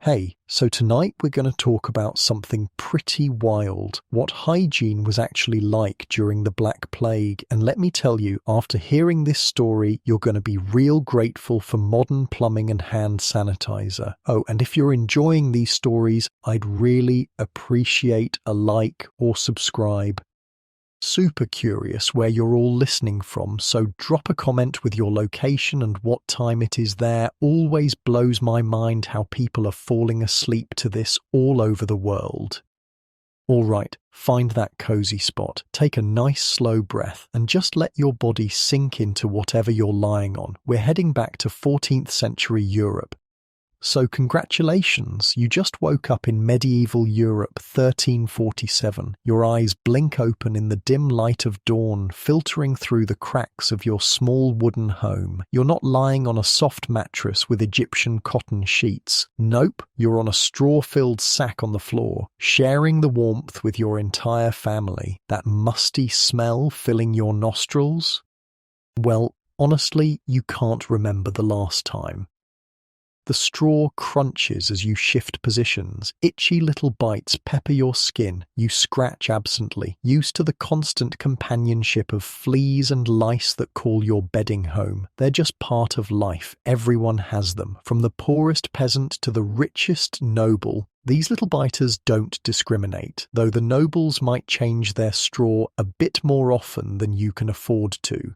Hey, so tonight we're going to talk about something pretty wild, what hygiene was actually like during the Black Plague. And let me tell you, after hearing this story, you're going to be real grateful for modern plumbing and hand sanitizer. Oh, and if you're enjoying these stories, I'd really appreciate a like or subscribe. Super curious where you're all listening from, so drop a comment with your location and what time it is there. Always blows my mind how people are falling asleep to this all over the world. Alright, find that cozy spot, take a nice slow breath, and just let your body sink into whatever you're lying on. We're heading back to 14th century Europe. So congratulations, you just woke up in medieval Europe 1347. Your eyes blink open in the dim light of dawn, filtering through the cracks of your small wooden home. You're not lying on a soft mattress with Egyptian cotton sheets. Nope, you're on a straw-filled sack on the floor, sharing the warmth with your entire family. That musty smell filling your nostrils? Well, honestly, you can't remember the last time. The straw crunches as you shift positions. Itchy little bites pepper your skin. You scratch absently, used to the constant companionship of fleas and lice that call your bedding home. They're just part of life. Everyone has them. From the poorest peasant to the richest noble, these little biters don't discriminate, though the nobles might change their straw a bit more often than you can afford to.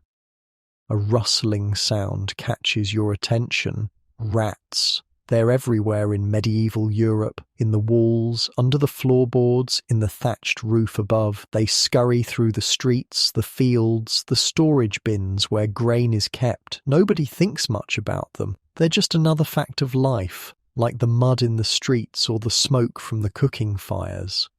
A rustling sound catches your attention. Rats. They're everywhere in medieval Europe, in the walls, under the floorboards, in the thatched roof above. They scurry through the streets, the fields, the storage bins where grain is kept. Nobody thinks much about them. They're just another fact of life, like the mud in the streets or the smoke from the cooking fires.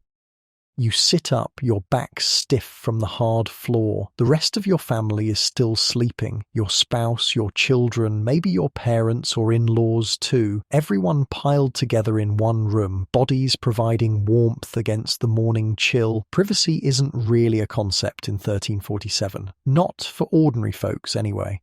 You sit up, your back stiff from the hard floor. The rest of your family is still sleeping. Your spouse, your children, maybe your parents or in-laws too. Everyone piled together in one room, bodies providing warmth against the morning chill. Privacy isn't really a concept in 1347. Not for ordinary folks, anyway.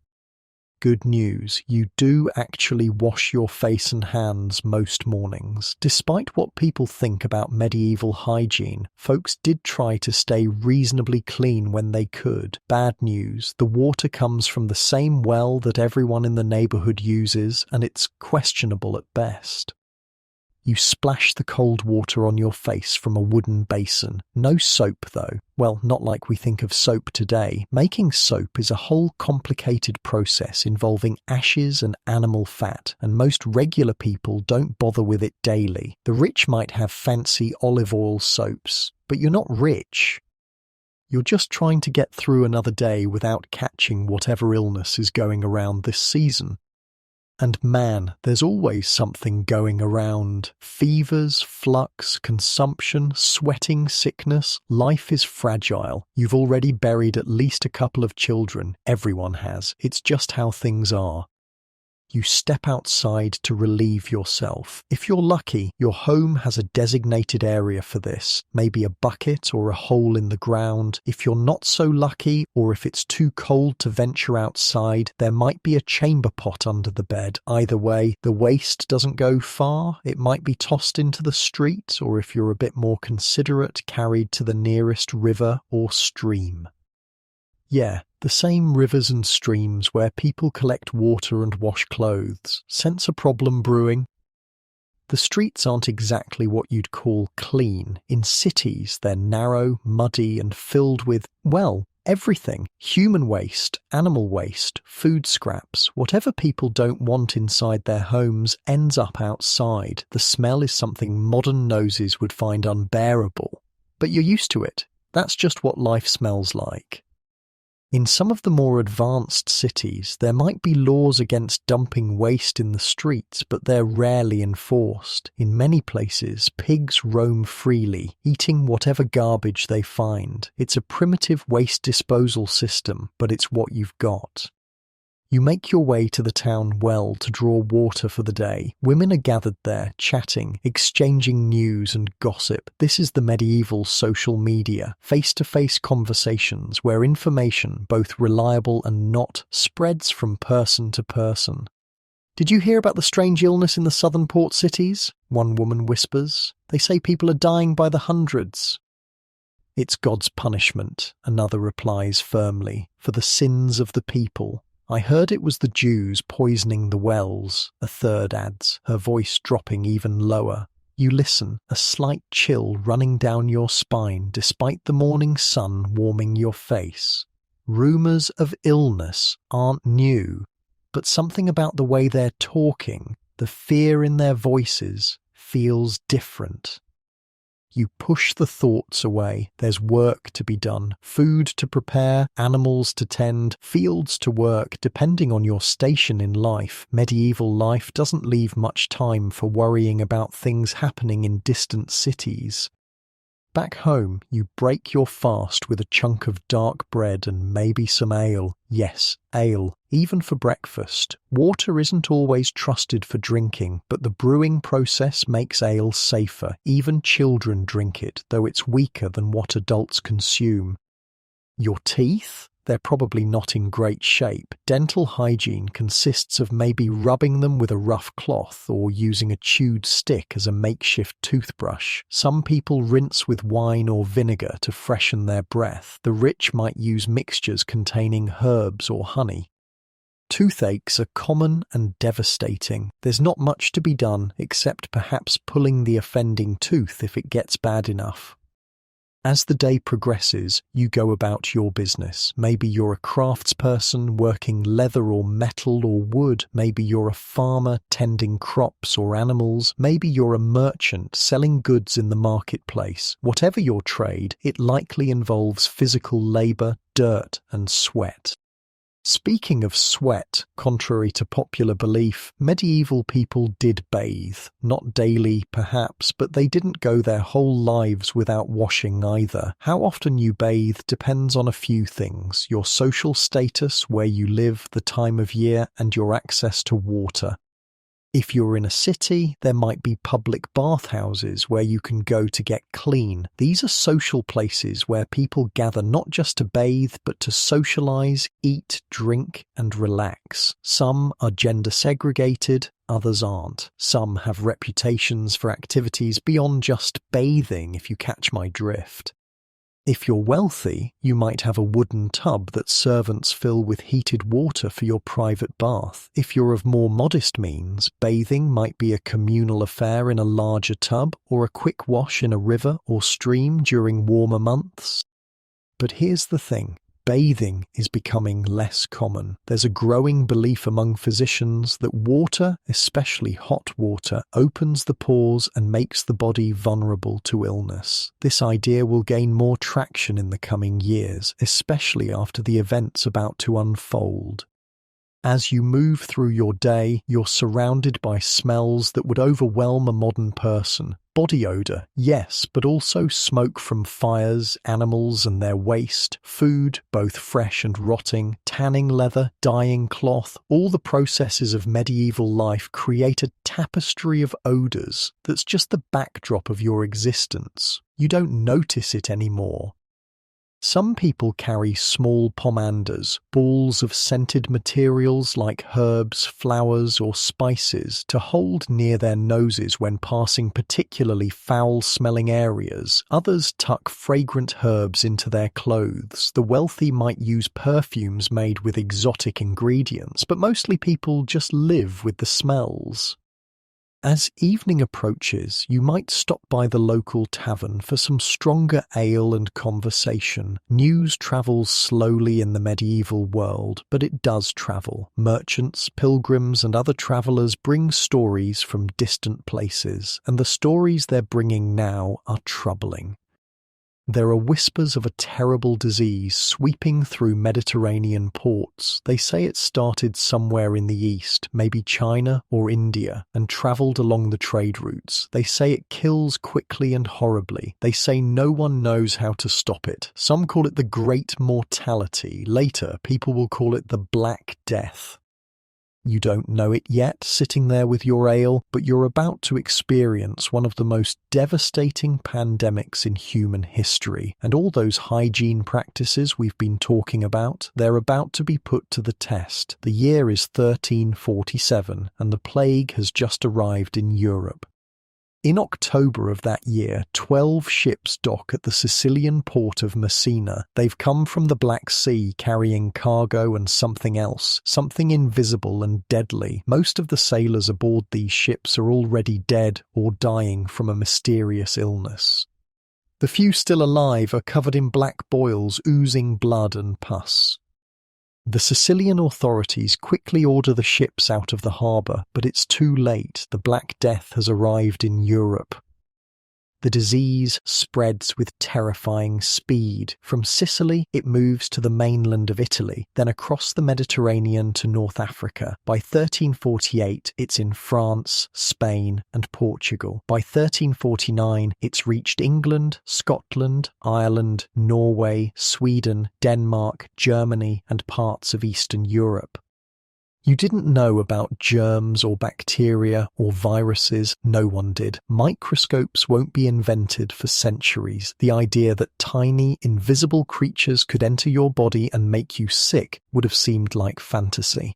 Good news, you do actually wash your face and hands most mornings. Despite what people think about medieval hygiene, folks did try to stay reasonably clean when they could. Bad news, the water comes from the same well that everyone in the neighborhood uses, and it's questionable at best. You splash the cold water on your face from a wooden basin. No soap, though. Well, not like we think of soap today. Making soap is a whole complicated process involving ashes and animal fat, and most regular people don't bother with it daily. The rich might have fancy olive oil soaps, but you're not rich. You're just trying to get through another day without catching whatever illness is going around this season. And man, there's always something going around. Fevers, flux, consumption, sweating, sickness. Life is fragile. You've already buried at least a couple of children. Everyone has. It's just how things are. You step outside to relieve yourself. If you're lucky, your home has a designated area for this, maybe a bucket or a hole in the ground. If you're not so lucky, or if it's too cold to venture outside, there might be a chamber pot under the bed. Either way, the waste doesn't go far. It might be tossed into the street, or if you're a bit more considerate, carried to the nearest river or stream. Yeah, the same rivers and streams where people collect water and wash clothes. Sense a problem brewing? The streets aren't exactly what you'd call clean. In cities, they're narrow, muddy, and filled with, well, everything. Human waste, animal waste, food scraps. Whatever people don't want inside their homes ends up outside. The smell is something modern noses would find unbearable. But you're used to it. That's just what life smells like. In some of the more advanced cities, there might be laws against dumping waste in the streets, but they're rarely enforced. In many places, pigs roam freely, eating whatever garbage they find. It's a primitive waste disposal system, but it's what you've got. You make your way to the town well to draw water for the day. Women are gathered there, chatting, exchanging news and gossip. This is the medieval social media, face-to-face conversations where information, both reliable and not, spreads from person to person. "Did you hear about the strange illness in the southern port cities?" one woman whispers. "They say people are dying by the hundreds." "It's God's punishment," another replies firmly, "for the sins of the people. I heard it was the Jews poisoning the wells," a third adds, her voice dropping even lower. You listen, a slight chill running down your spine despite the morning sun warming your face. Rumours of illness aren't new, but something about the way they're talking, the fear in their voices, feels different. You push the thoughts away. There's work to be done, food to prepare, animals to tend, fields to work, depending on your station in life. Medieval life doesn't leave much time for worrying about things happening in distant cities. Back home, you break your fast with a chunk of dark bread and maybe some ale. Yes, ale, even for breakfast. Water isn't always trusted for drinking, but the brewing process makes ale safer. Even children drink it, though it's weaker than what adults consume. Your teeth? They're probably not in great shape. Dental hygiene consists of maybe rubbing them with a rough cloth or using a chewed stick as a makeshift toothbrush. Some people rinse with wine or vinegar to freshen their breath. The rich might use mixtures containing herbs or honey. Toothaches are common and devastating. There's not much to be done except perhaps pulling the offending tooth if it gets bad enough. As the day progresses, you go about your business. Maybe you're a craftsperson working leather or metal or wood. Maybe you're a farmer tending crops or animals. Maybe you're a merchant selling goods in the marketplace. Whatever your trade, it likely involves physical labor, dirt, and sweat. Speaking of sweat, contrary to popular belief, medieval people did bathe. Not daily, perhaps, but they didn't go their whole lives without washing either. How often you bathe depends on a few things: your social status, where you live, the time of year, and your access to water. If you're in a city, there might be public bathhouses where you can go to get clean. These are social places where people gather not just to bathe, but to socialize, eat, drink, and relax. Some are gender segregated, others aren't. Some have reputations for activities beyond just bathing, if you catch my drift. If you're wealthy, you might have a wooden tub that servants fill with heated water for your private bath. If you're of more modest means, bathing might be a communal affair in a larger tub or a quick wash in a river or stream during warmer months. But here's the thing. Bathing is becoming less common. There's a growing belief among physicians that water, especially hot water, opens the pores and makes the body vulnerable to illness. This idea will gain more traction in the coming years, especially after the events about to unfold. As you move through your day, you're surrounded by smells that would overwhelm a modern person. Body odor, yes, but also smoke from fires, animals and their waste, food, both fresh and rotting, tanning leather, dyeing cloth. All the processes of medieval life create a tapestry of odors that's just the backdrop of your existence. You don't notice it anymore. Some people carry small pomanders, balls of scented materials like herbs, flowers, or spices, to hold near their noses when passing particularly foul-smelling areas. Others tuck fragrant herbs into their clothes. The wealthy might use perfumes made with exotic ingredients, but mostly people just live with the smells. As evening approaches, you might stop by the local tavern for some stronger ale and conversation. News travels slowly in the medieval world, but it does travel. Merchants, pilgrims, and other travellers bring stories from distant places, and the stories they're bringing now are troubling. There are whispers of a terrible disease sweeping through Mediterranean ports. They say it started somewhere in the east, maybe China or India, and travelled along the trade routes. They say it kills quickly and horribly. They say no one knows how to stop it. Some call it the Great Mortality. Later, people will call it the Black Death. You don't know it yet, sitting there with your ale, but you're about to experience one of the most devastating pandemics in human history, and all those hygiene practices we've been talking about, they're about to be put to the test. The year is 1347, and the plague has just arrived in Europe. In October of that year, 12 ships dock at the Sicilian port of Messina. They've come from the Black Sea carrying cargo and something else, something invisible and deadly. Most of the sailors aboard these ships are already dead or dying from a mysterious illness. The few still alive are covered in black boils oozing blood and pus. The Sicilian authorities quickly order the ships out of the harbour, but it's too late. The Black Death has arrived in Europe. The disease spreads with terrifying speed. From Sicily, it moves to the mainland of Italy, then across the Mediterranean to North Africa. By 1348, it's in France, Spain, and Portugal. By 1349, it's reached England, Scotland, Ireland, Norway, Sweden, Denmark, Germany, and parts of Eastern Europe. You didn't know about germs or bacteria or viruses. No one did. Microscopes won't be invented for centuries. The idea that tiny, invisible creatures could enter your body and make you sick would have seemed like fantasy.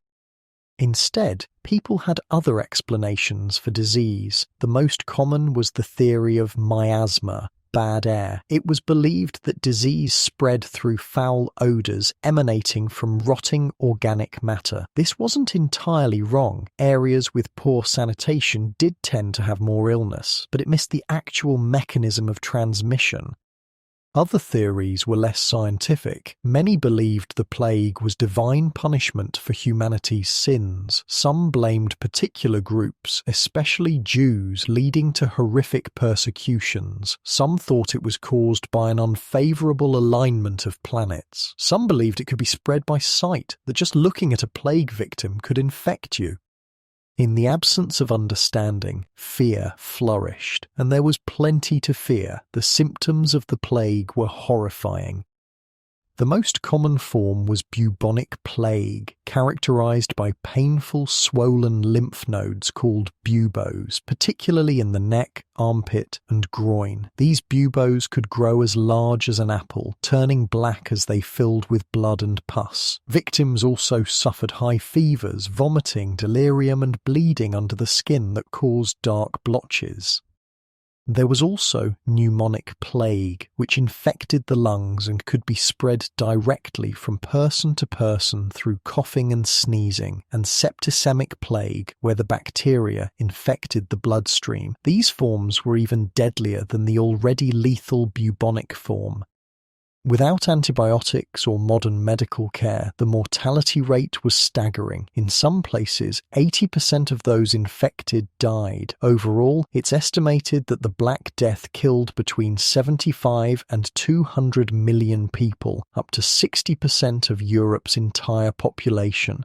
Instead, people had other explanations for disease. The most common was the theory of miasma, bad air. It was believed that disease spread through foul odours emanating from rotting organic matter. This wasn't entirely wrong. Areas with poor sanitation did tend to have more illness, but it missed the actual mechanism of transmission. Other theories were less scientific. Many believed the plague was divine punishment for humanity's sins. Some blamed particular groups, especially Jews, leading to horrific persecutions. Some thought it was caused by an unfavourable alignment of planets. Some believed it could be spread by sight, that just looking at a plague victim could infect you. In the absence of understanding, fear flourished, and there was plenty to fear. The symptoms of the plague were horrifying. The most common form was bubonic plague, characterized by painful swollen lymph nodes called buboes, particularly in the neck, armpit, and groin. These buboes could grow as large as an apple, turning black as they filled with blood and pus. Victims also suffered high fevers, vomiting, delirium, and bleeding under the skin that caused dark blotches. There was also pneumonic plague, which infected the lungs and could be spread directly from person to person through coughing and sneezing, and septicemic plague, where the bacteria infected the bloodstream. These forms were even deadlier than the already lethal bubonic form. Without antibiotics or modern medical care, the mortality rate was staggering. In some places, 80% of those infected died. Overall, it's estimated that the Black Death killed between 75 and 200 million people, up to 60% of Europe's entire population.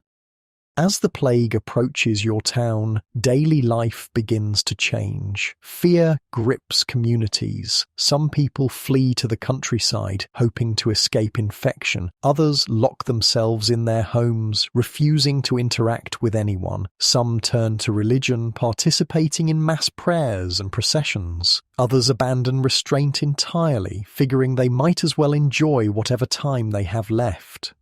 As the plague approaches your town, daily life begins to change. Fear grips communities. Some people flee to the countryside, hoping to escape infection. Others lock themselves in their homes, refusing to interact with anyone. Some turn to religion, participating in mass prayers and processions. Others abandon restraint entirely, figuring they might as well enjoy whatever time they have left.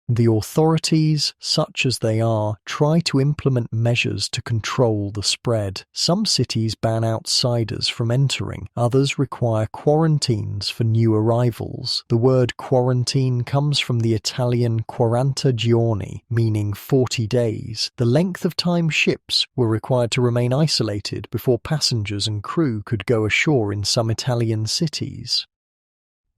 The authorities, such as they are, try to implement measures to control the spread. Some cities ban outsiders from entering, others require quarantines for new arrivals. The word quarantine comes from the Italian 40 giorni, meaning 40 days, the length of time ships were required to remain isolated before passengers and crew could go ashore in some Italian cities.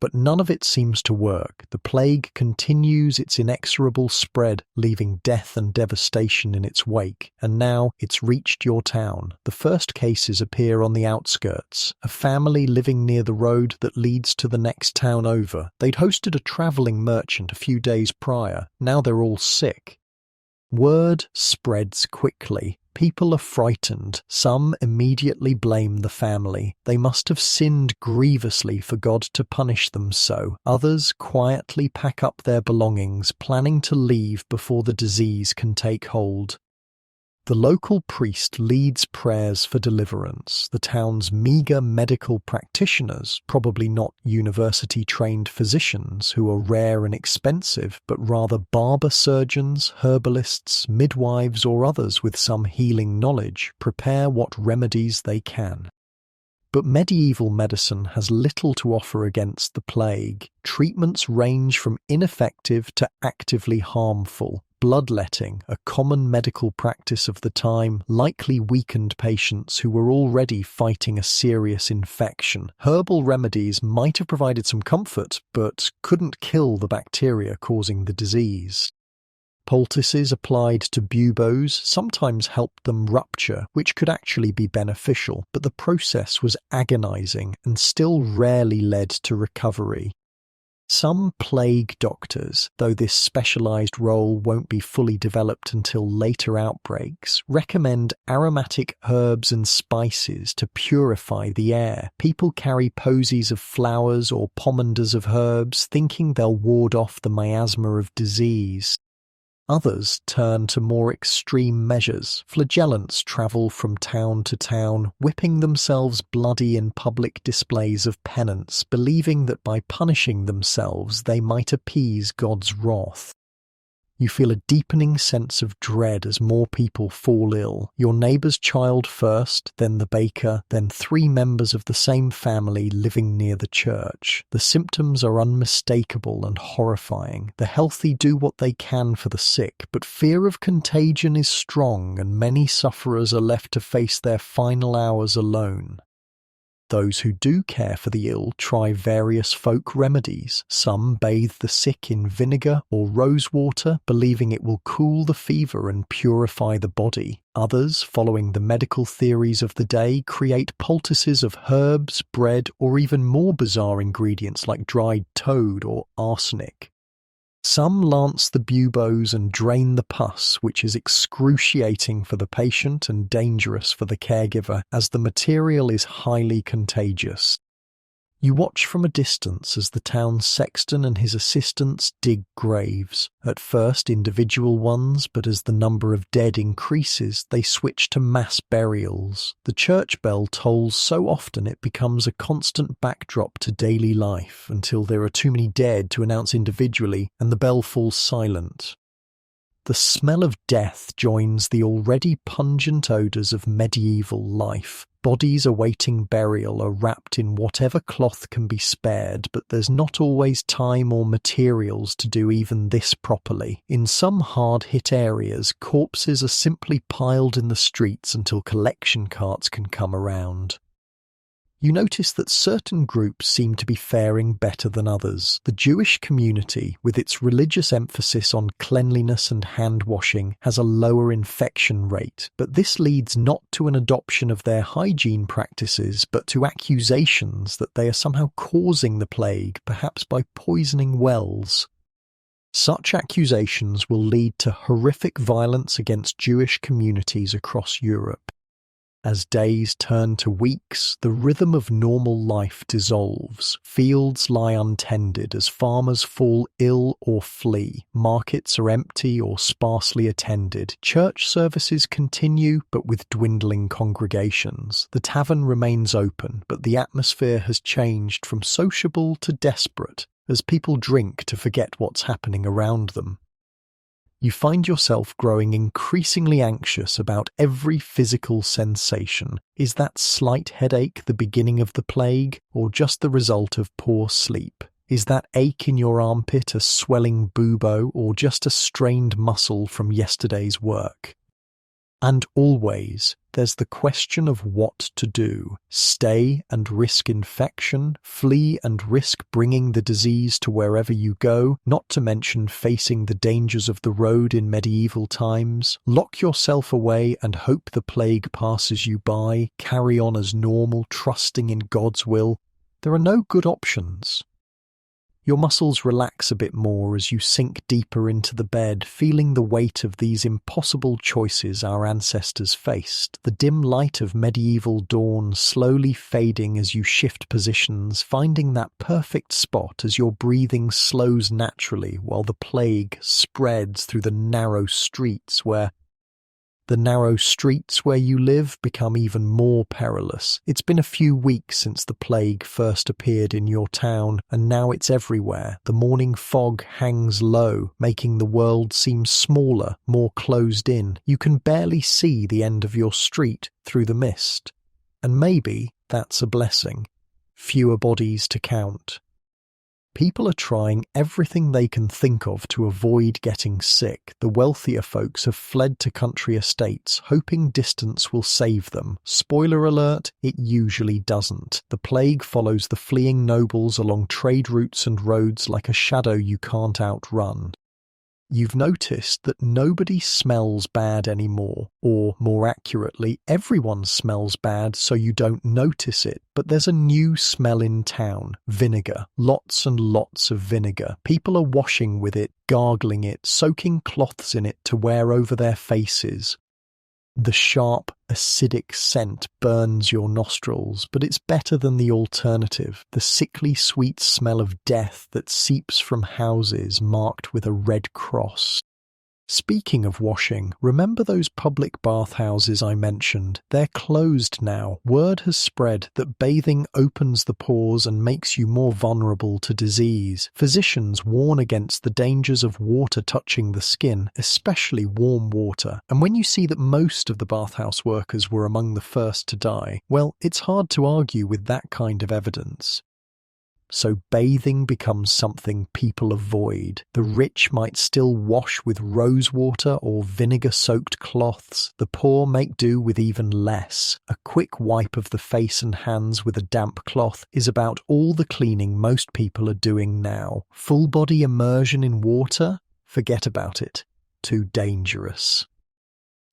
But none of it seems to work. The plague continues its inexorable spread, leaving death and devastation in its wake, and now it's reached your town. The first cases appear on the outskirts, a family living near the road that leads to the next town over. They'd hosted a travelling merchant a few days prior. Now they're all sick. Word spreads quickly. People are frightened. Some immediately blame the family. They must have sinned grievously for God to punish them so. Others quietly pack up their belongings, planning to leave before the disease can take hold. The local priest leads prayers for deliverance. The town's meagre medical practitioners, probably not university-trained physicians who are rare and expensive, but rather barber surgeons, herbalists, midwives, or others with some healing knowledge, prepare what remedies they can. But medieval medicine has little to offer against the plague. Treatments range from ineffective to actively harmful. Bloodletting, a common medical practice of the time, likely weakened patients who were already fighting a serious infection. Herbal remedies might have provided some comfort, but couldn't kill the bacteria causing the disease. Poultices applied to buboes sometimes helped them rupture, which could actually be beneficial, but the process was agonizing and still rarely led to recovery. Some plague doctors, though this specialized role won't be fully developed until later outbreaks, recommend aromatic herbs and spices to purify the air. People carry posies of flowers or pomanders of herbs, thinking they'll ward off the miasma of disease. Others turn to more extreme measures. Flagellants travel from town to town, whipping themselves bloody in public displays of penance, believing that by punishing themselves they might appease God's wrath. You feel a deepening sense of dread as more people fall ill. Your neighbour's child first, then the baker, then 3 members of the same family living near the church. The symptoms are unmistakable and horrifying. The healthy do what they can for the sick, but fear of contagion is strong and many sufferers are left to face their final hours alone. Those who do care for the ill try various folk remedies. Some bathe the sick in vinegar or rosewater, believing it will cool the fever and purify the body. Others, following the medical theories of the day, create poultices of herbs, bread, or even more bizarre ingredients like dried toad or arsenic. Some lance the buboes and drain the pus, which is excruciating for the patient and dangerous for the caregiver, as the material is highly contagious. You watch from a distance as the town sexton and his assistants dig graves. At first individual ones, but as the number of dead increases, they switch to mass burials. The church bell tolls so often it becomes a constant backdrop to daily life, until there are too many dead to announce individually, and the bell falls silent. The smell of death joins the already pungent odours of medieval life. Bodies awaiting burial are wrapped in whatever cloth can be spared, but there's not always time or materials to do even this properly. In some hard-hit areas, corpses are simply piled in the streets until collection carts can come around. You notice that certain groups seem to be faring better than others. The Jewish community, with its religious emphasis on cleanliness and hand-washing, has a lower infection rate, but this leads not to an adoption of their hygiene practices, but to accusations that they are somehow causing the plague, perhaps by poisoning wells. Such accusations will lead to horrific violence against Jewish communities across Europe. As days turn to weeks, the rhythm of normal life dissolves. Fields lie untended as farmers fall ill or flee. Markets are empty or sparsely attended. Church services continue, but with dwindling congregations. The tavern remains open, but the atmosphere has changed from sociable to desperate, as people drink to forget what's happening around them. You find yourself growing increasingly anxious about every physical sensation. Is that slight headache the beginning of the plague, or just the result of poor sleep? Is that ache in your armpit a swelling bubo, or just a strained muscle from yesterday's work? And always, there's the question of what to do. Stay and risk infection, flee and risk bringing the disease to wherever you go, not to mention facing the dangers of the road in medieval times. Lock yourself away and hope the plague passes you by, carry on as normal, trusting in God's will. There are no good options. Your muscles relax a bit more as you sink deeper into the bed, feeling the weight of these impossible choices our ancestors faced. The dim light of medieval dawn slowly fading as you shift positions, finding that perfect spot as your breathing slows naturally while the plague spreads through the narrow streets where The narrow streets where you live become even more perilous. It's been a few weeks since the plague first appeared in your town, and now it's everywhere. The morning fog hangs low, making the world seem smaller, more closed in. You can barely see the end of your street through the mist. And maybe that's a blessing. Fewer bodies to count. People are trying everything they can think of to avoid getting sick. The wealthier folks have fled to country estates, hoping distance will save them. Spoiler alert, it usually doesn't. The plague follows the fleeing nobles along trade routes and roads like a shadow you can't outrun. You've noticed that nobody smells bad anymore, or more accurately, everyone smells bad so you don't notice it. But there's a new smell in town: vinegar. Lots and lots of vinegar. People are washing with it, gargling it, soaking cloths in it to wear over their faces. The sharp, acidic scent burns your nostrils, but it's better than the alternative, the sickly sweet smell of death that seeps from houses marked with a red cross. Speaking of washing, remember those public bathhouses I mentioned? They're closed now. Word has spread that bathing opens the pores and makes you more vulnerable to disease. Physicians warn against the dangers of water touching the skin, especially warm water. And when you see that most of the bathhouse workers were among the first to die, well, it's hard to argue with that kind of evidence. So bathing becomes something people avoid. The rich might still wash with rose water or vinegar-soaked cloths. The poor make do with even less. A quick wipe of the face and hands with a damp cloth is about all the cleaning most people are doing now. Full-body immersion in water? Forget about it. Too dangerous.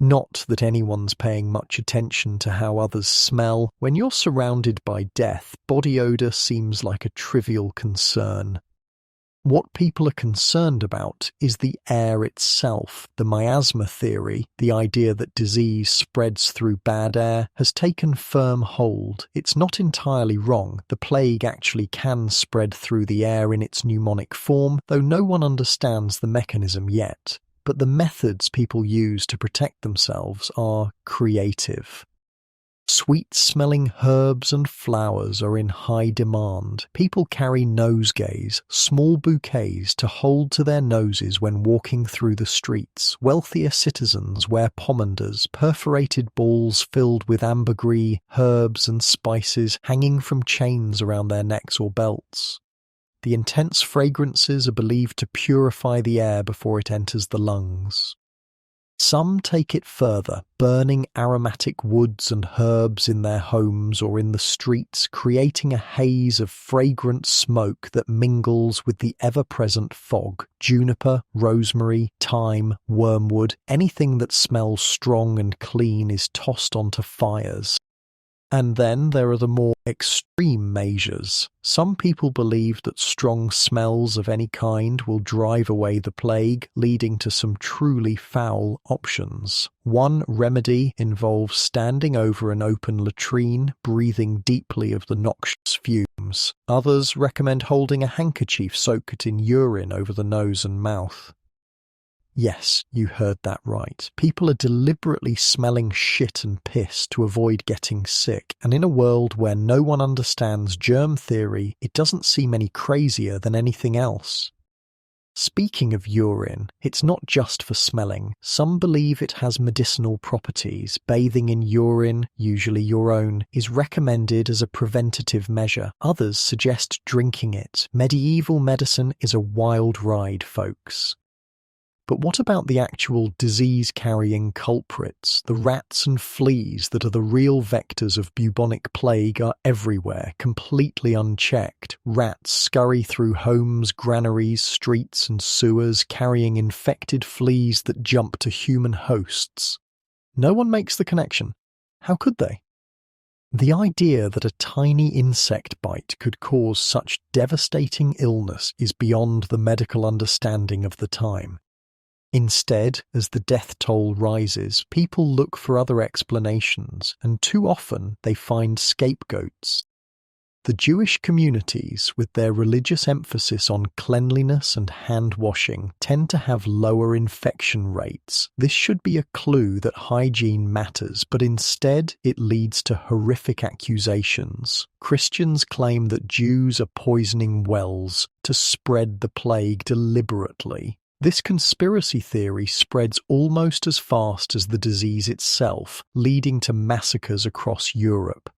Not that anyone's paying much attention to how others smell. When you're surrounded by death, body odor seems like a trivial concern. What people are concerned about is the air itself. The miasma theory, the idea that disease spreads through bad air, has taken firm hold. It's not entirely wrong. The plague actually can spread through the air in its pneumonic form, though no one understands the mechanism yet. But the methods people use to protect themselves are creative. Sweet-smelling herbs and flowers are in high demand. People carry nosegays, small bouquets to hold to their noses when walking through the streets. Wealthier citizens wear pomanders, perforated balls filled with ambergris, herbs and spices hanging from chains around their necks or belts. The intense fragrances are believed to purify the air before it enters the lungs. Some take it further, burning aromatic woods and herbs in their homes or in the streets, creating a haze of fragrant smoke that mingles with the ever-present fog. Juniper, rosemary, thyme, wormwood, anything that smells strong and clean is tossed onto fires. And then there are the more extreme measures. Some people believe that strong smells of any kind will drive away the plague, leading to some truly foul options. One remedy involves standing over an open latrine, breathing deeply of the noxious fumes. Others recommend holding a handkerchief soaked in urine over the nose and mouth. Yes, you heard that right. People are deliberately smelling shit and piss to avoid getting sick, and in a world where no one understands germ theory, it doesn't seem any crazier than anything else. Speaking of urine, it's not just for smelling. Some believe it has medicinal properties. Bathing in urine, usually your own, is recommended as a preventative measure. Others suggest drinking it. Medieval medicine is a wild ride, folks. But what about the actual disease-carrying culprits? The rats and fleas that are the real vectors of bubonic plague are everywhere, completely unchecked. Rats scurry through homes, granaries, streets and sewers, carrying infected fleas that jump to human hosts. No one makes the connection. How could they? The idea that a tiny insect bite could cause such devastating illness is beyond the medical understanding of the time. Instead, as the death toll rises, people look for other explanations, and too often they find scapegoats. The Jewish communities, with their religious emphasis on cleanliness and hand-washing, tend to have lower infection rates. This should be a clue that hygiene matters, but instead it leads to horrific accusations. Christians claim that Jews are poisoning wells to spread the plague deliberately. This conspiracy theory spreads almost as fast as the disease itself, leading to massacres across Europe.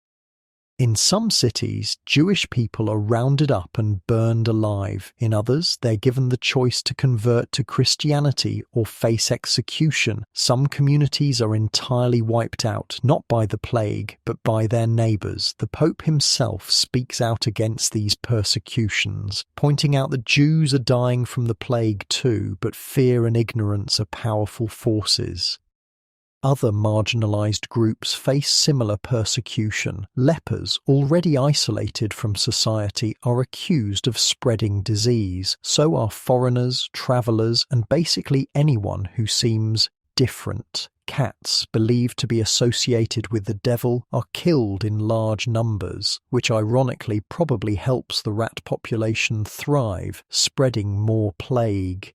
In some cities, Jewish people are rounded up and burned alive. In others, they're given the choice to convert to Christianity or face execution. Some communities are entirely wiped out, not by the plague, but by their neighbors. The Pope himself speaks out against these persecutions, pointing out that Jews are dying from the plague too, but fear and ignorance are powerful forces. Other marginalized groups face similar persecution. Lepers, already isolated from society, are accused of spreading disease. So are foreigners, travelers, and basically anyone who seems different. Cats, believed to be associated with the devil, are killed in large numbers, which ironically probably helps the rat population thrive, spreading more plague.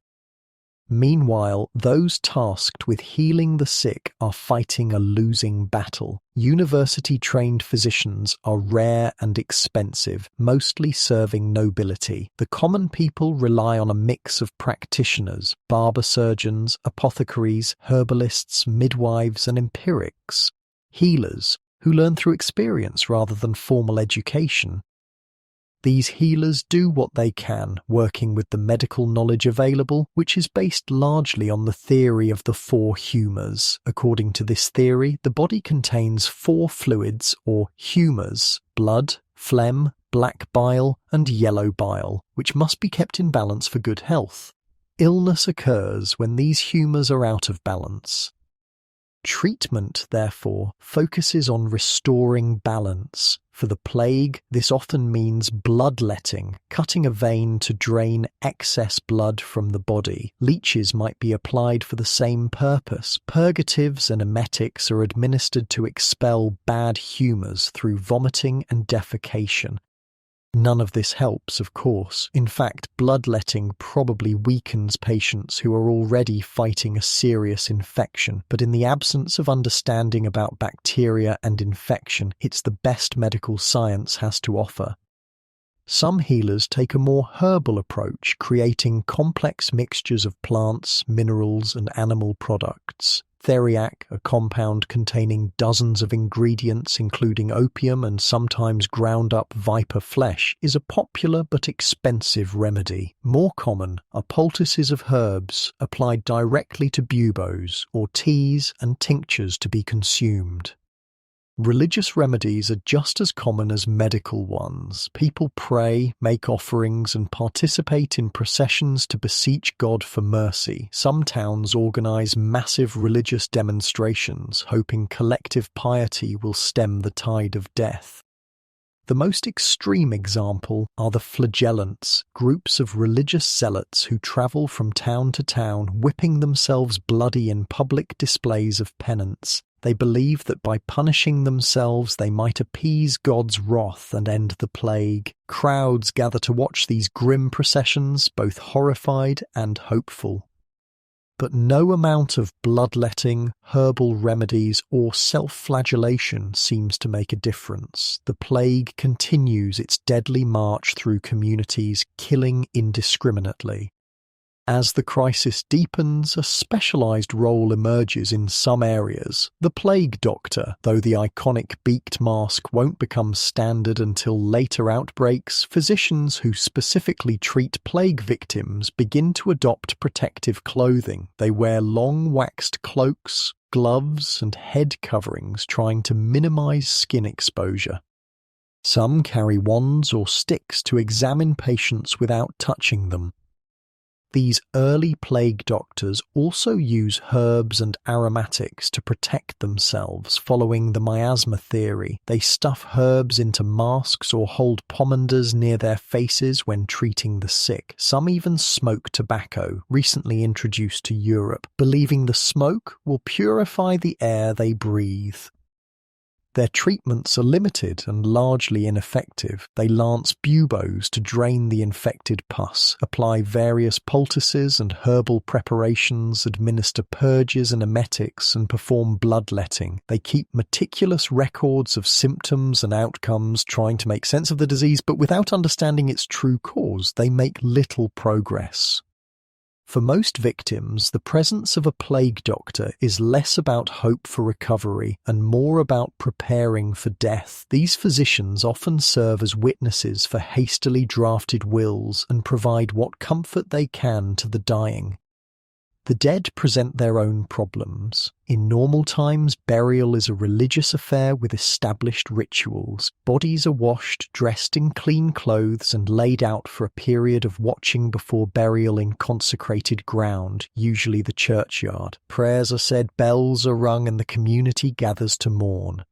Meanwhile, those tasked with healing the sick are fighting a losing battle. University-trained physicians are rare and expensive, mostly serving nobility. The common people rely on a mix of practitioners, barber surgeons, apothecaries, herbalists, midwives, and empirics. Healers, who learn through experience rather than formal education. These healers do what they can, working with the medical knowledge available, which is based largely on the theory of the four humours. According to this theory, the body contains four fluids, or humours: blood, phlegm, black bile, and yellow bile, which must be kept in balance for good health. Illness occurs when these humours are out of balance. Treatment, therefore, focuses on restoring balance. For the plague, this often means bloodletting, cutting a vein to drain excess blood from the body. Leeches might be applied for the same purpose. Purgatives and emetics are administered to expel bad humours through vomiting and defecation. None of this helps, of course. In fact, bloodletting probably weakens patients who are already fighting a serious infection. But in the absence of understanding about bacteria and infection, it's the best medical science has to offer. Some healers take a more herbal approach, creating complex mixtures of plants, minerals, and animal products. Theriac, a compound containing dozens of ingredients including opium and sometimes ground-up viper flesh, is a popular but expensive remedy. More common are poultices of herbs applied directly to buboes, or teas and tinctures to be consumed. Religious remedies are just as common as medical ones. People pray, make offerings, and participate in processions to beseech God for mercy. Some towns organize massive religious demonstrations, hoping collective piety will stem the tide of death. The most extreme example are the flagellants, groups of religious zealots who travel from town to town, whipping themselves bloody in public displays of penance. They believe that by punishing themselves they might appease God's wrath and end the plague. Crowds gather to watch these grim processions, both horrified and hopeful. But no amount of bloodletting, herbal remedies, or self-flagellation seems to make a difference. The plague continues its deadly march through communities, killing indiscriminately. As the crisis deepens, a specialized role emerges in some areas. The plague doctor, though the iconic beaked mask won't become standard until later outbreaks, physicians who specifically treat plague victims begin to adopt protective clothing. They wear long waxed cloaks, gloves, and head coverings, trying to minimize skin exposure. Some carry wands or sticks to examine patients without touching them. These early plague doctors also use herbs and aromatics to protect themselves, following the miasma theory. They stuff herbs into masks or hold pomanders near their faces when treating the sick. Some even smoke tobacco, recently introduced to Europe, believing the smoke will purify the air they breathe. Their treatments are limited and largely ineffective. They lance buboes to drain the infected pus, apply various poultices and herbal preparations, administer purges and emetics, and perform bloodletting. They keep meticulous records of symptoms and outcomes, trying to make sense of the disease, but without understanding its true cause, they make little progress. For most victims, the presence of a plague doctor is less about hope for recovery and more about preparing for death. These physicians often serve as witnesses for hastily drafted wills and provide what comfort they can to the dying. The dead present their own problems. In normal times, burial is a religious affair with established rituals. Bodies are washed, dressed in clean clothes, and laid out for a period of watching before burial in consecrated ground, usually the churchyard. Prayers are said, bells are rung, and the community gathers to mourn.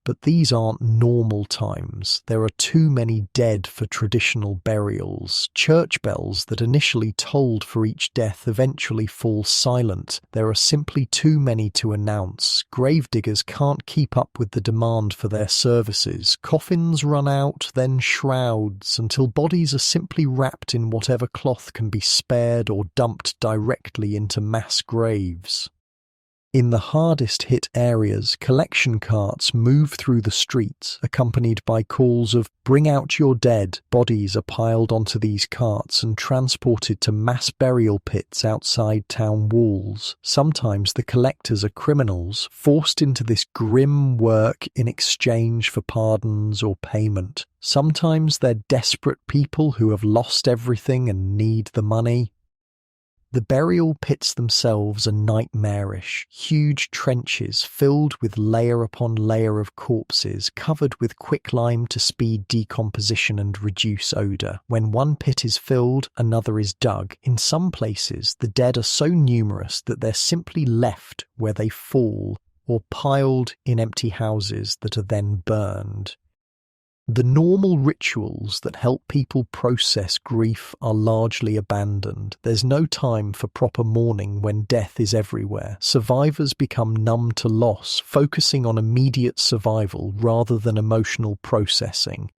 But these aren't normal times. There are too many dead for traditional burials. Church bells that initially tolled for each death eventually fall silent. There are simply too many to announce. Gravediggers can't keep up with the demand for their services. Coffins run out, then shrouds, until bodies are simply wrapped in whatever cloth can be spared or dumped directly into mass graves. In the hardest-hit areas, collection carts move through the streets, accompanied by calls of "Bring out your dead." Bodies are piled onto these carts and transported to mass burial pits outside town walls. Sometimes the collectors are criminals, forced into this grim work in exchange for pardons or payment. Sometimes they're desperate people who have lost everything and need the money. The burial pits themselves are nightmarish, huge trenches filled with layer upon layer of corpses, covered with quicklime to speed decomposition and reduce odour. When one pit is filled, another is dug. In some places, the dead are so numerous that they're simply left where they fall, or piled in empty houses that are then burned. The normal rituals that help people process grief are largely abandoned. There's no time for proper mourning when death is everywhere. Survivors become numb to loss, focusing on immediate survival rather than emotional processing.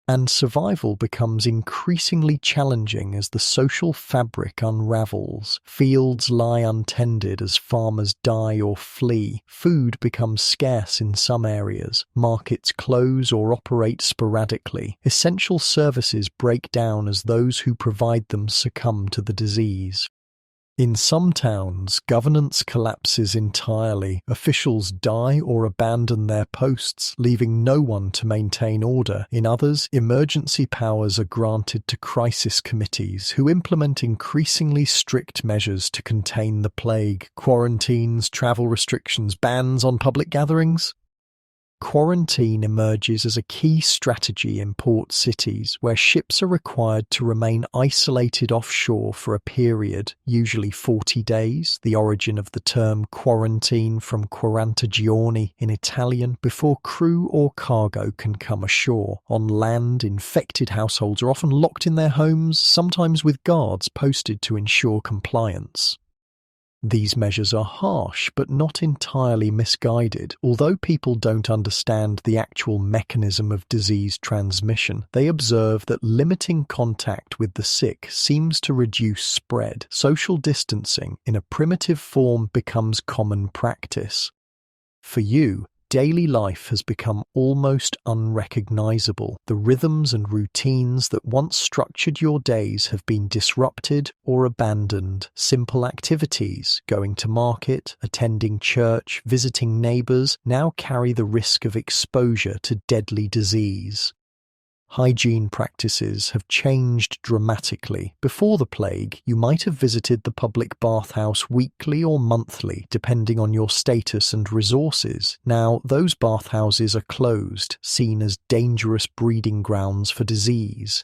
And survival becomes increasingly challenging as the social fabric unravels. Fields lie untended as farmers die or flee. Food becomes scarce in some areas. Markets close or operate sporadically. Essential services break down as those who provide them succumb to the disease. In some towns, governance collapses entirely. Officials die or abandon their posts, leaving no one to maintain order. In others, emergency powers are granted to crisis committees, who implement increasingly strict measures to contain the plague: quarantines, travel restrictions, bans on public gatherings. Quarantine emerges as a key strategy in port cities, where ships are required to remain isolated offshore for a period, usually 40 days, the origin of the term quarantine from quarantagiorni in Italian, before crew or cargo can come ashore. On land, infected households are often locked in their homes, sometimes with guards posted to ensure compliance. These measures are harsh, but not entirely misguided. Although people don't understand the actual mechanism of disease transmission, they observe that limiting contact with the sick seems to reduce spread. Social distancing, in a primitive form, becomes common practice. For you, daily life has become almost unrecognizable. The rhythms and routines that once structured your days have been disrupted or abandoned. Simple activities, going to market, attending church, visiting neighbors, now carry the risk of exposure to deadly disease. Hygiene practices have changed dramatically. Before the plague, you might have visited the public bathhouse weekly or monthly, depending on your status and resources. Now, those bathhouses are closed, seen as dangerous breeding grounds for disease.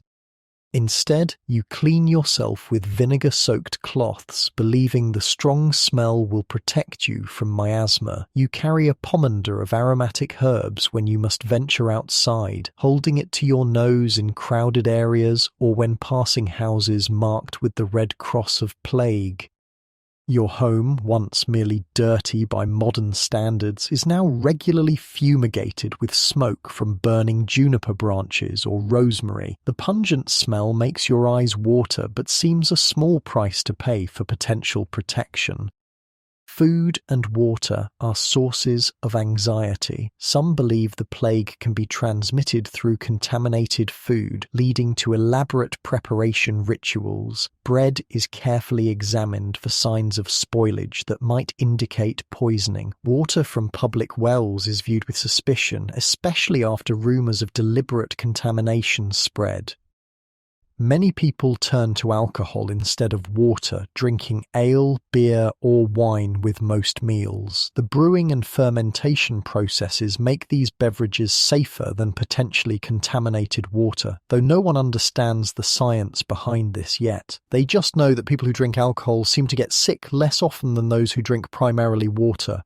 Instead, you clean yourself with vinegar-soaked cloths, believing the strong smell will protect you from miasma. You carry a pomander of aromatic herbs when you must venture outside, holding it to your nose in crowded areas or when passing houses marked with the red cross of plague. Your home, once merely dirty by modern standards, is now regularly fumigated with smoke from burning juniper branches or rosemary. The pungent smell makes your eyes water but seems a small price to pay for potential protection. Food and water are sources of anxiety. Some believe the plague can be transmitted through contaminated food, leading to elaborate preparation rituals. Bread is carefully examined for signs of spoilage that might indicate poisoning. Water from public wells is viewed with suspicion, especially after rumors of deliberate contamination spread. Many people turn to alcohol instead of water, drinking ale, beer, or wine with most meals. The brewing and fermentation processes make these beverages safer than potentially contaminated water, though no one understands the science behind this yet. They just know that people who drink alcohol seem to get sick less often than those who drink primarily water.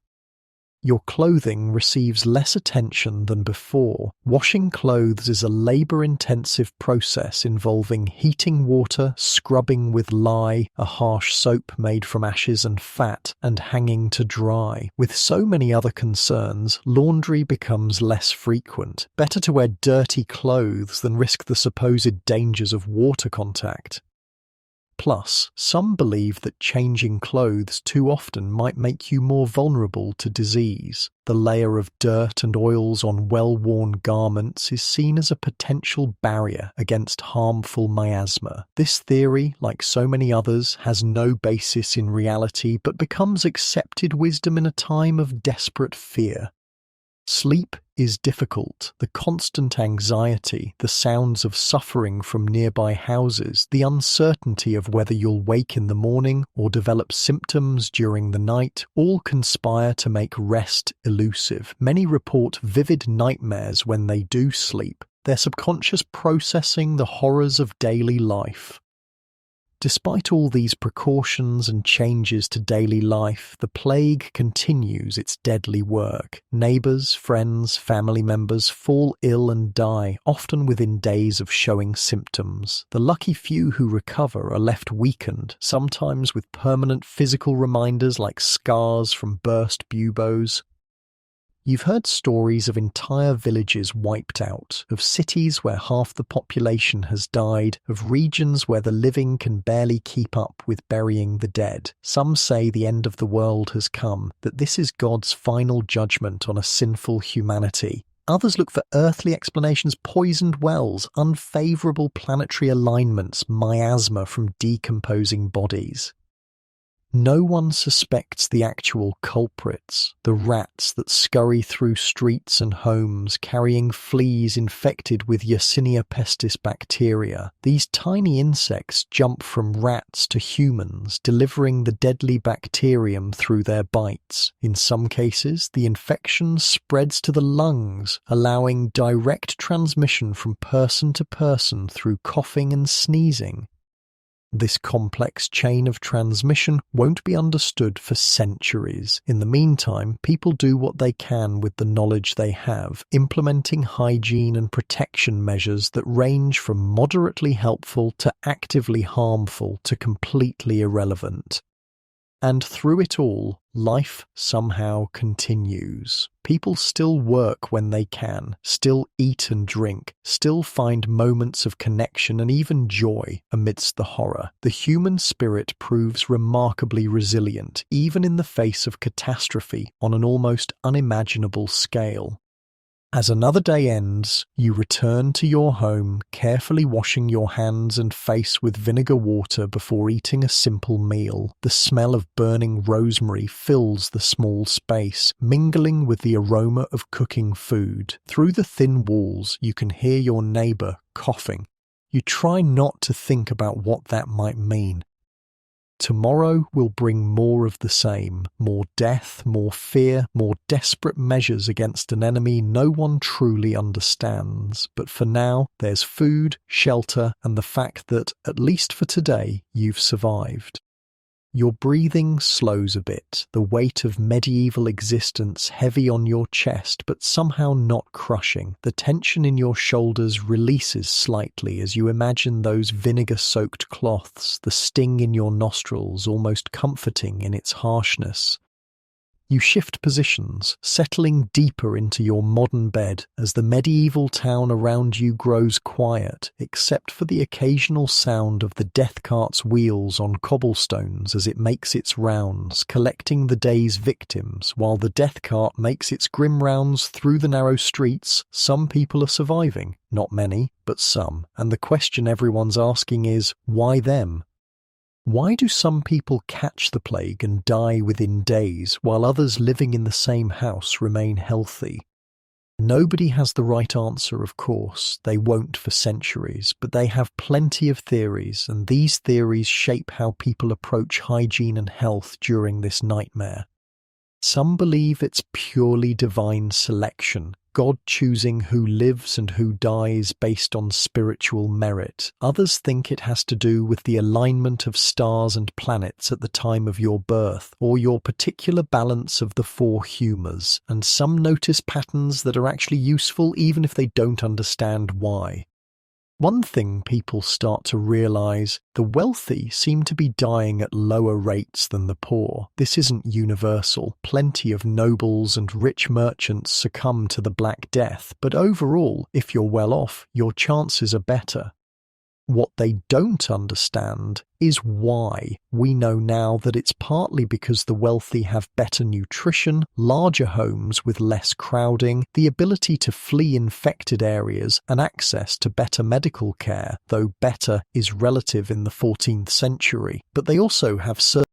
Your clothing receives less attention than before. Washing clothes is a labor-intensive process involving heating water, scrubbing with lye, a harsh soap made from ashes and fat, and hanging to dry. With so many other concerns, laundry becomes less frequent. Better to wear dirty clothes than risk the supposed dangers of water contact. Plus, some believe that changing clothes too often might make you more vulnerable to disease. The layer of dirt and oils on well-worn garments is seen as a potential barrier against harmful miasma. This theory, like so many others, has no basis in reality but becomes accepted wisdom in a time of desperate fear. Sleep is difficult. The constant anxiety, the sounds of suffering from nearby houses, the uncertainty of whether you'll wake in the morning or develop symptoms during the night, all conspire to make rest elusive. Many report vivid nightmares when they do sleep, their subconscious processing the horrors of daily life. Despite all these precautions and changes to daily life, the plague continues its deadly work. Neighbors, friends, family members fall ill and die, often within days of showing symptoms. The lucky few who recover are left weakened, sometimes with permanent physical reminders like scars from burst buboes. You've heard stories of entire villages wiped out, of cities where half the population has died, of regions where the living can barely keep up with burying the dead. Some say the end of the world has come, that this is God's final judgment on a sinful humanity. Others look for earthly explanations: poisoned wells, unfavorable planetary alignments, miasma from decomposing bodies. No one suspects the actual culprits, the rats that scurry through streets and homes carrying fleas infected with Yersinia pestis bacteria. These tiny insects jump from rats to humans, delivering the deadly bacterium through their bites. In some cases, the infection spreads to the lungs, allowing direct transmission from person to person through coughing and sneezing. This complex chain of transmission won't be understood for centuries. In the meantime, people do what they can with the knowledge they have, implementing hygiene and protection measures that range from moderately helpful to actively harmful to completely irrelevant. And through it all, life somehow continues. People still work when they can, still eat and drink, still find moments of connection and even joy amidst the horror. The human spirit proves remarkably resilient, even in the face of catastrophe on an almost unimaginable scale. As another day ends, you return to your home, carefully washing your hands and face with vinegar water before eating a simple meal. The smell of burning rosemary fills the small space, mingling with the aroma of cooking food. Through the thin walls, you can hear your neighbor coughing. You try not to think about what that might mean. Tomorrow will bring more of the same, more death, more fear, more desperate measures against an enemy no one truly understands. But for now, there's food, shelter, and the fact that, at least for today, you've survived. Your breathing slows a bit, the weight of medieval existence heavy on your chest but somehow not crushing. The tension in your shoulders releases slightly as you imagine those vinegar-soaked cloths, the sting in your nostrils almost comforting in its harshness. You shift positions, settling deeper into your modern bed as the medieval town around you grows quiet, except for the occasional sound of the death cart's wheels on cobblestones as it makes its rounds, collecting the day's victims. While the death cart makes its grim rounds through the narrow streets, some people are surviving. Not many, but some. And the question everyone's asking is, why them? Why do some people catch the plague and die within days, while others living in the same house remain healthy? Nobody has the right answer, of course. They won't for centuries, but they have plenty of theories, and these theories shape how people approach hygiene and health during this nightmare. Some believe it's purely divine selection, God choosing who lives and who dies based on spiritual merit. Others think it has to do with the alignment of stars and planets at the time of your birth, or your particular balance of the four humours, and some notice patterns that are actually useful even if they don't understand why. One thing people start to realise, the wealthy seem to be dying at lower rates than the poor. This isn't universal. Plenty of nobles and rich merchants succumb to the Black Death, but overall, if you're well off, your chances are better. What they don't understand is why. We know now that it's partly because the wealthy have better nutrition, larger homes with less crowding, the ability to flee infected areas, and access to better medical care, though better is relative in the 14th century. But they also have certain